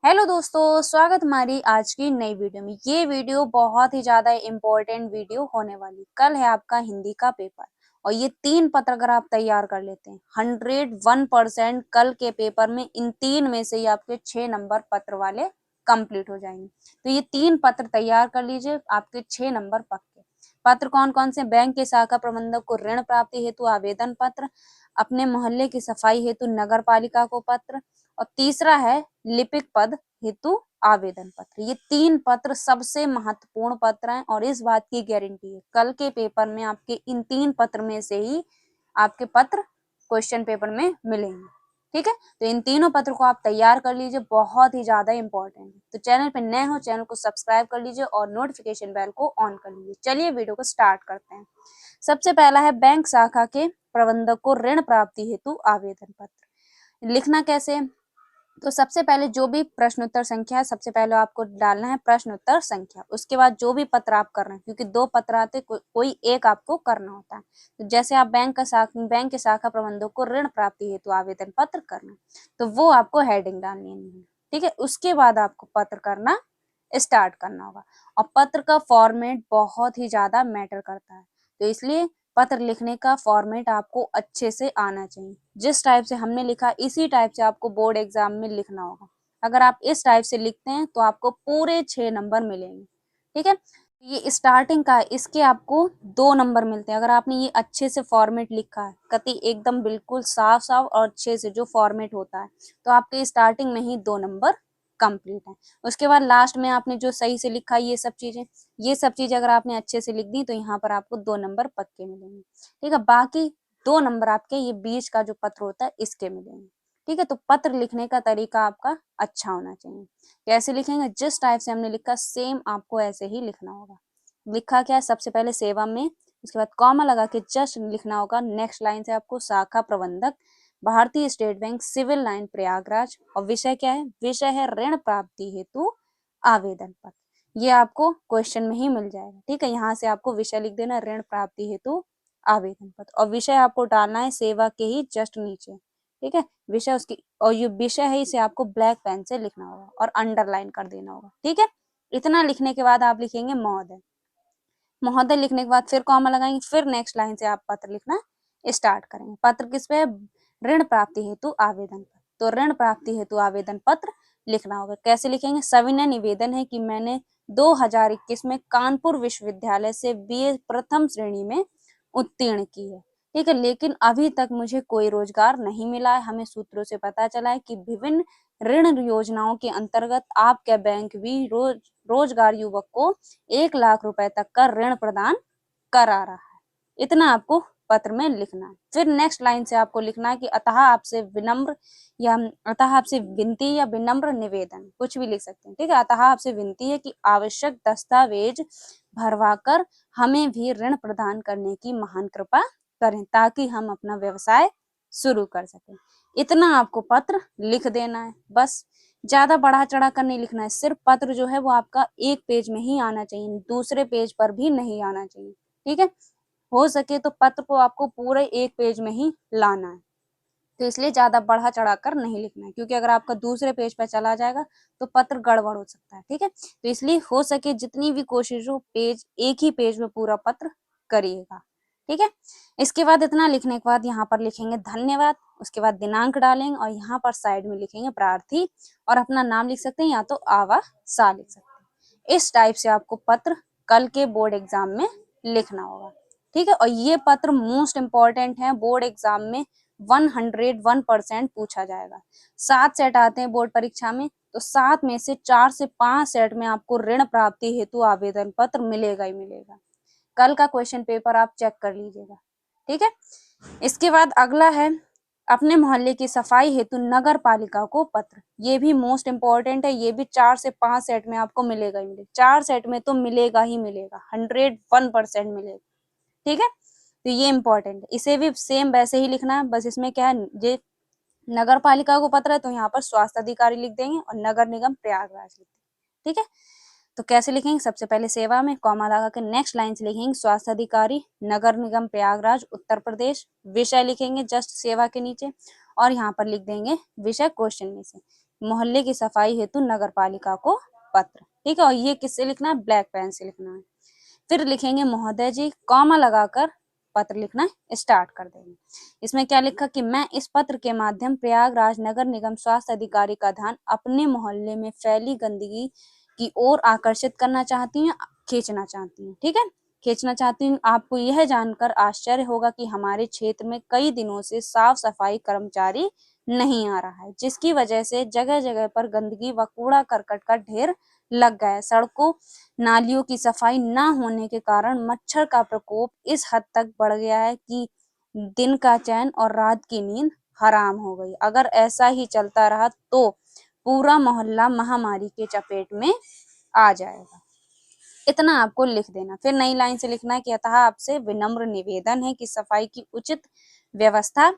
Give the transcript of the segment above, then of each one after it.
Hello दोस्तों, स्वागत हमारी आज की नई वीडियो में। ये वीडियो बहुत ही ज्यादा इम्पोर्टेंट वीडियो होने वाली। कल है आपका हिंदी का पेपर और ये 3 पत्र अगर आप तैयार कर लेते हैं 101% कल के पेपर में इन 3 में से ही आपके 6 नंबर पत्र वाले कंप्लीट हो जाएंगे। तो ये 3 पत्र तैयार कर लीजिए, आपके 6 नंबर पक्के। पत्र कौन कौन से? बैंक के शाखा प्रबंधक को ऋण प्राप्ति हेतु आवेदन पत्र, अपने मोहल्ले की सफाई हेतु नगर पालिका को पत्र, और तीसरा है लिपिक पद हेतु आवेदन पत्र। ये 3 पत्र सबसे महत्वपूर्ण पत्र हैं और इस बात की गारंटी है कल के पेपर में आपके इन 3 पत्र में से ही आपके पत्र क्वेश्चन पेपर में मिलेंगे। ठीक है, तो इन तीनों पत्र को आप तैयार कर लीजिए, बहुत ही ज्यादा इंपॉर्टेंट है। तो चैनल पे नए हो, चैनल को सब्सक्राइब कर लीजिए और नोटिफिकेशन बेल को ऑन कर लीजिए। चलिए वीडियो को स्टार्ट करते हैं। सबसे पहला है बैंक शाखा के प्रबंधक को ऋण प्राप्ति हेतु आवेदन पत्र। लिखना कैसे? तो सबसे पहले जो भी प्रश्नोत्तर संख्या है, सबसे पहले आपको डालना है प्रश्नोत्तर संख्या। उसके बाद जो भी पत्र आप कर रहे हैं, क्योंकि 2 पत्र आते, कोई एक आपको करना होता है। तो जैसे आप बैंक के शाखा प्रबंधक को ऋण प्राप्ति हेतु आवेदन पत्र करना, तो वो आपको हेडिंग डालनी है। ठीक है, उसके बाद आपको पत्र करना स्टार्ट करना होगा। और पत्र का फॉर्मेट बहुत ही ज्यादा मैटर करता है, तो इसलिए पत्र लिखने का फॉर्मेट आपको अच्छे से आना चाहिए। जिस टाइप से हमने लिखा इसी टाइप से आपको बोर्ड एग्जाम में लिखना होगा। अगर आप इस टाइप से लिखते हैं तो आपको पूरे 6 नंबर मिलेंगे। ठीक है, ये स्टार्टिंग का है, इसके आपको 2 नंबर मिलते हैं अगर आपने ये अच्छे से फॉर्मेट लिखा है, कति एकदम बिल्कुल साफ साफ और अच्छे से जो फॉर्मेट होता है, तो आपके स्टार्टिंग में ही 2 नंबर कंप्लीट है। उसके बाद लास्ट में आपने जो सही से लिखा ये सब चीजें अगर आपने अच्छे से लिख दी तो यहाँ पर आपको 2 नंबर पक्के मिलेंगे। ठीक है, बाकी 2 नंबर आपके ये बीच का जो पत्र होता है इसके मिलेंगे। ठीक है, तो पत्र लिखने का तरीका आपका अच्छा होना चाहिए। कैसे लिखेंगे? जिस टाइप से हमने लिखा सेम आपको ऐसे ही लिखना होगा। लिखा क्या है? सबसे पहले सेवा में, उसके बाद कॉमा लगा के जस्ट लिखना होगा। नेक्स्ट लाइन से आपको शाखा प्रबंधक, भारतीय State Bank, Civil Line, Prayagraj. और विषय क्या है? विषय है ऋण प्राप्ति हेतु आवेदन पत्र। ये आपको क्वेश्चन में ही मिल जाएगा। ठीक है, यहाँ से आपको विषय लिख देना, ऋण प्राप्ति हेतु आवेदन पत्र, और विषय आपको डालना है सेवा के ही जस्ट नीचे। ठीक है, विषय उसकी, और ये विषय है इसे आपको ब्लैक पेन से लिखना होगा और अंडरलाइन कर देना होगा। ठीक है, इतना लिखने के बाद आप लिखेंगे महोदय। महोदय लिखने के बाद फिर कॉमा लगाएंगे, फिर नेक्स्ट लाइन से आप पत्र लिखना स्टार्ट करेंगे। पत्र किस पे? ऋण प्राप्ति हेतु आवेदन पत्र। तो ऋण प्राप्ति हेतु आवेदन पत्र लिखना होगा। कैसे लिखेंगे? सविनय निवेदन है कि मैंने 2021 में कानपुर विश्वविद्यालय से बीए प्रथम श्रेणी में उत्तीर्ण की है। ठीक है, लेकिन अभी तक मुझे कोई रोजगार नहीं मिला है। हमें सूत्रों से पता चला है कि विभिन्न ऋण योजनाओं के अंतर्गत आपका बैंक भी रोजगार युवक को 1 लाख रुपए तक का ऋण प्रदान करा रहा है। इतना आपको पत्र में लिखना है। फिर नेक्स्ट लाइन से आपको लिखना है कि अतः आपसे विनम्र, या अतः आपसे विनती या विनम्र निवेदन, कुछ भी लिख सकते हैं। ठीक है, अतः आपसे विनती है कि आवश्यक दस्तावेज भरवाकर हमें भी ऋण प्रदान करने की महान कृपा करें, ताकि हम अपना व्यवसाय शुरू कर सकें। इतना आपको पत्र लिख देना है, बस। ज्यादा बढ़ा चढ़ा कर नहीं लिखना है। सिर्फ पत्र जो है वो आपका 1 पेज में ही आना चाहिए, दूसरे पेज पर भी नहीं आना चाहिए। ठीक है, हो सके तो पत्र को आपको पूरे 1 पेज में ही लाना है। तो इसलिए ज्यादा बढ़ा चढ़ा कर नहीं लिखना है, क्योंकि अगर आपका दूसरे पेज पर चला जाएगा तो पत्र गड़बड़ हो सकता है। ठीक है, तो इसलिए हो सके जितनी भी कोशिश हो, एक ही पेज में पूरा पत्र करिएगा। ठीक है, इसके बाद इतना लिखने के बाद यहाँ पर लिखेंगे धन्यवाद, उसके बाद दिनांक डालेंगे और यहाँ पर साइड में लिखेंगे प्रार्थी, और अपना नाम लिख सकते हैं या तो आवा सा लिख सकते हैं। इस टाइप से आपको पत्र कल के बोर्ड एग्जाम में लिखना होगा। ठीक है, और ये पत्र मोस्ट इंपॉर्टेंट है, बोर्ड एग्जाम में 101% पूछा जाएगा। 7 सेट आते हैं बोर्ड परीक्षा में, तो 7 में से 4 से 5 सेट में आपको ऋण प्राप्ति हेतु आवेदन पत्र मिलेगा ही मिलेगा। कल का क्वेश्चन पेपर आप चेक कर लीजिएगा। ठीक है, इसके बाद अगला है अपने मोहल्ले की सफाई हेतु नगर पालिका को पत्र। ये भी मोस्ट इंपॉर्टेंट है, ये भी 4 से 5 सेट में आपको मिलेगा ही मिलेगा। 4 सेट में तो मिलेगा ही मिलेगा, 101% मिलेगा। ठीक है, तो ये इंपॉर्टेंट है, इसे भी सेम वैसे ही लिखना है। बस इसमें क्या है, ये नगर पालिका को पत्र है तो यहाँ पर स्वास्थ्य अधिकारी लिख देंगे और नगर निगम प्रयागराज लिख देंगे। ठीक है, तो कैसे लिखेंगे? सबसे पहले सेवा में कॉमा लगा के नेक्स्ट लाइन से लिखेंगे स्वास्थ्य अधिकारी नगर निगम प्रयागराज उत्तर प्रदेश। विषय लिखेंगे जस्ट सेवा के नीचे, और यहाँ पर लिख देंगे विषय क्वेश्चन में से। मोहल्ले की सफाई हेतु नगर पालिका को पत्र। ठीक है, और ये किससे लिखना है, ब्लैक पेन से लिखना है। फिर लिखेंगे महोदय जी, कॉमा लगाकर पत्र लिखना स्टार्ट कर देंगे। इसमें क्या लिखा कि मैं इस पत्र के माध्यम प्रयागराज नगर निगम स्वास्थ्य अधिकारी का ध्यान अपने मोहल्ले में फैली गंदगी की ओर आकर्षित करना चाहती हूँ, खींचना चाहती हूँ। ठीक है, खींचना चाहती हूँ। आपको यह जानकर आश्चर्य होगा कि हमारे क्षेत्र में कई दिनों से साफ सफाई कर्मचारी नहीं आ रहा है, जिसकी वजह से जगह जगह पर गंदगी व कूड़ा करकट का ढेर लग गया है। सड़कों नालियों की सफाई न होने के कारण मच्छर का प्रकोप इस हद तक बढ़ गया है कि दिन का चैन और रात की नींद हराम हो गई। अगर ऐसा ही चलता रहा तो पूरा मोहल्ला महामारी के चपेट में आ जाएगा। इतना आपको लिख देना। फिर नई लाइन से लिखना है कि अतः आपसे विनम्र निवेदन है कि सफाई की उचित व्यवस्था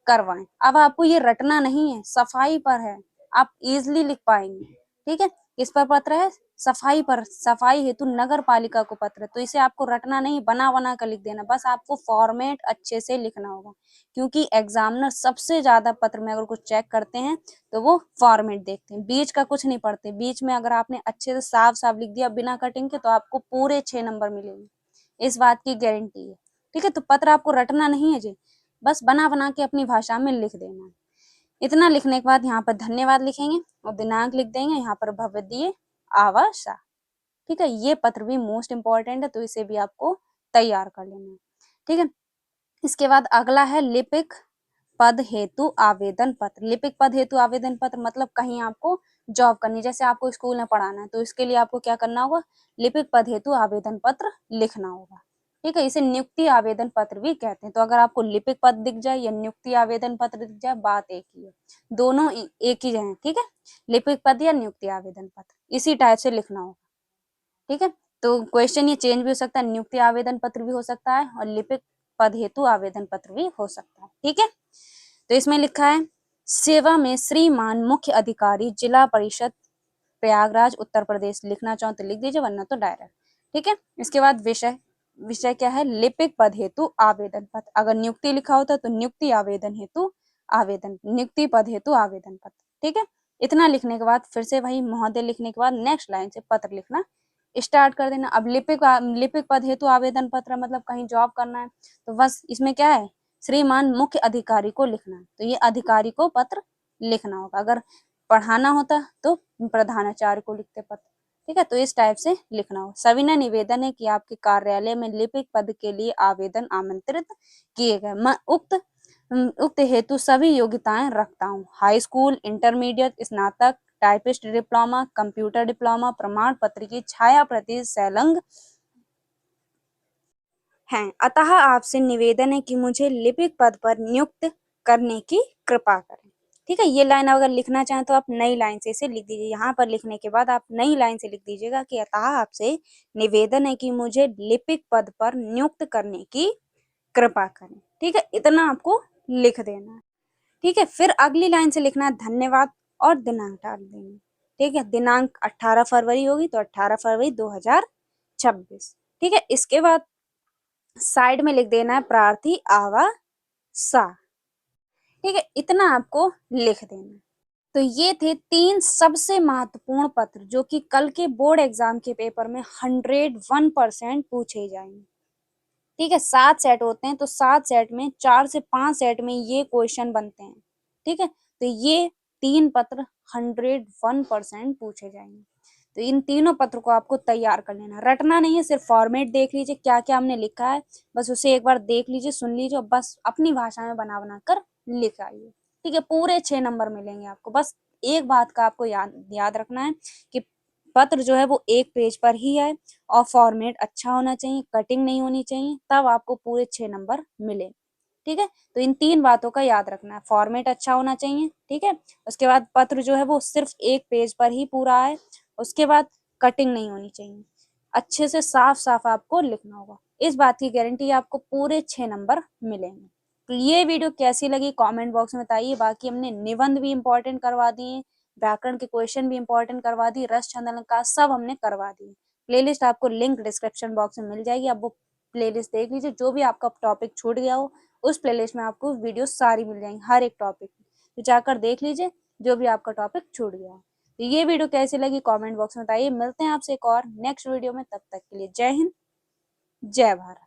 करवाएं। अब आपको ये रटना नहीं है, सफाई पर है, आप इजिली लिख पाएंगे। ठीक है, किस पर पत्र है, सफाई पर, सफाई हेतु नगर पालिका को पत्र। तो इसे आपको रटना नहीं, बना बना कर लिख देना, बस आपको फॉर्मेट अच्छे से लिखना होगा, क्योंकि एग्जामिनर सबसे ज्यादा पत्र में अगर कुछ चेक करते हैं तो वो फॉर्मेट देखते हैं, बीच का कुछ नहीं पढ़ते। बीच में अगर आपने अच्छे से साफ साफ लिख दिया बिना कटिंग के तो आपको पूरे 6 नंबर मिलेंगे, इस बात की गारंटी है। ठीक है, तो पत्र आपको रटना नहीं है जी, बस बना बना के अपनी भाषा में लिख देना है। इतना लिखने के बाद यहाँ पर धन्यवाद लिखेंगे और दिनांक लिख देंगे, यहाँ पर भवदीय आवासा। ठीक है, ये पत्र भी मोस्ट इंपॉर्टेंट है, तो इसे भी आपको तैयार कर लेना है। ठीक है, इसके बाद अगला है लिपिक पद हेतु आवेदन पत्र। लिपिक पद हेतु आवेदन पत्र मतलब कहीं आपको जॉब करनी, जैसे आपको स्कूल में पढ़ाना है, तो इसके लिए आपको क्या करना होगा, लिपिक पद हेतु आवेदन पत्र लिखना होगा। ठीक है, इसे नियुक्ति आवेदन पत्र भी कहते हैं। तो अगर आपको लिपिक पद दिख जाए या नियुक्ति आवेदन पत्र दिख जाए, बात एक ही है, दोनों एक ही है। ठीक है, लिपिक पद या नियुक्ति आवेदन पत्र इसी टाइप से लिखना होगा। ठीक है, तो क्वेश्चन ये चेंज भी हो सकता है, नियुक्ति आवेदन पत्र भी हो सकता है और लिपिक पद हेतु आवेदन पत्र भी हो सकता है। ठीक है, तो इसमें लिखा है सेवा में श्रीमान मुख्य अधिकारी जिला परिषद प्रयागराज उत्तर प्रदेश। लिखना चाहो तो लिख दीजिए, वरना तो डायरेक्ट। ठीक है, इसके बाद विषय, विषय क्या है, लिपिक पद हेतु आवेदन पत्र। अगर नियुक्ति लिखा होता तो नियुक्ति आवेदन हेतु आवेदन, नियुक्ति पद हेतु आवेदन पत्र। ठीक है, इतना लिखने के बाद फिर से वही महोदय लिखने के बाद नेक्स्ट लाइन से पत्र लिखना स्टार्ट कर देना। अब लिपिक पद हेतु आवेदन पत्र मतलब कहीं जॉब करना है, तो बस इसमें क्या है, श्रीमान मुख्य अधिकारी को लिखना है, तो ये अधिकारी को पत्र लिखना होगा। अगर पढ़ाना होता तो प्रधानाचार्य को लिखते पत्र। ठीक है, तो इस टाइप से लिखना हो। सविनय निवेदन है कि आपके कार्यालय में लिपिक पद के लिए आवेदन आमंत्रित किए गए। मैं उक्त हेतु सभी योग्यताएं रखता हूँ, हाई स्कूल, इंटरमीडिएट, स्नातक, टाइपिस्ट डिप्लोमा, कंप्यूटर डिप्लोमा, प्रमाण पत्र की छाया प्रति संलग्न हैं। अतः आपसे निवेदन है कि मुझे लिपिक पद पर नियुक्त करने की कृपा करें। ठीक है, ये लाइन अगर लिखना चाहें तो आप नई लाइन से इसे लिख दीजिए। यहाँ पर लिखने के बाद आप नई लाइन से लिख दीजिएगा कि अतः आपसे निवेदन है कि मुझे लिपिक पद पर नियुक्त करने की कृपा करें। ठीक है, इतना आपको लिख देना है। ठीक है, फिर अगली लाइन से लिखना है धन्यवाद और दिनांक डाल देंगे। ठीक है, दिनांक 18 फरवरी होगी तो 18 फरवरी 2026। ठीक है, इसके बाद साइड में लिख देना है प्रार्थी आवासा। ठीक है, इतना आपको लिख देना है। तो ये थे 3 सबसे महत्वपूर्ण पत्र जो कि कल के बोर्ड एग्जाम के पेपर में 101% पूछे जाएंगे। ठीक है, 7 सेट होते हैं, तो 7 सेट में 4 से 5 सेट में ये क्वेश्चन बनते हैं। ठीक है, तो ये 3 पत्र 101% पूछे जाएंगे। तो इन तीनों पत्र को आपको तैयार कर लेना, रटना नहीं है, सिर्फ फॉर्मेट देख लीजिए क्या क्या हमने लिखा है, बस उसे एक बार देख लीजिए, सुन लीजिए और बस अपनी भाषा में बना बना कर लिख आइए। ठीक है, पूरे 6 नंबर मिलेंगे आपको। बस एक बात का आपको याद रखना है कि पत्र जो है वो एक पेज पर ही है और फॉर्मेट अच्छा होना चाहिए, कटिंग नहीं होनी चाहिए, तब आपको पूरे 6 नंबर मिले। ठीक है, तो इन 3 बातों का याद रखना है, फॉर्मेट अच्छा होना चाहिए। ठीक है, उसके बाद पत्र जो है वो सिर्फ एक पेज पर ही पूरा है, उसके बाद कटिंग नहीं होनी चाहिए, अच्छे से साफ साफ आपको लिखना होगा। इस बात की गारंटी आपको पूरे 6 नंबर मिलेंगे। तो ये वीडियो कैसी लगी कमेंट बॉक्स में बताइए। बाकी हमने निबंध भी इंपॉर्टेंट करवा दिए, व्याकरण के क्वेश्चन भी इंपॉर्टेंट करवा दिए, रस छंद अलंकार सब हमने करवा दिए। प्लेलिस्ट आपको लिंक डिस्क्रिप्शन बॉक्स में मिल जाएगी, आप वो प्लेलिस्ट देख लीजिए। जो भी आपका टॉपिक छूट गया हो उस प्लेलिस्ट में आपको वीडियो सारी मिल जाएंगी, हर एक टॉपिक तो जाकर देख लीजिए। जो भी आपका टॉपिक छूट गया। तो ये वीडियो कैसी लगी कमेंट बॉक्स में बताइए। मिलते हैं आपसे एक और नेक्स्ट वीडियो में, तब तक के लिए जय हिंद, जय भारत।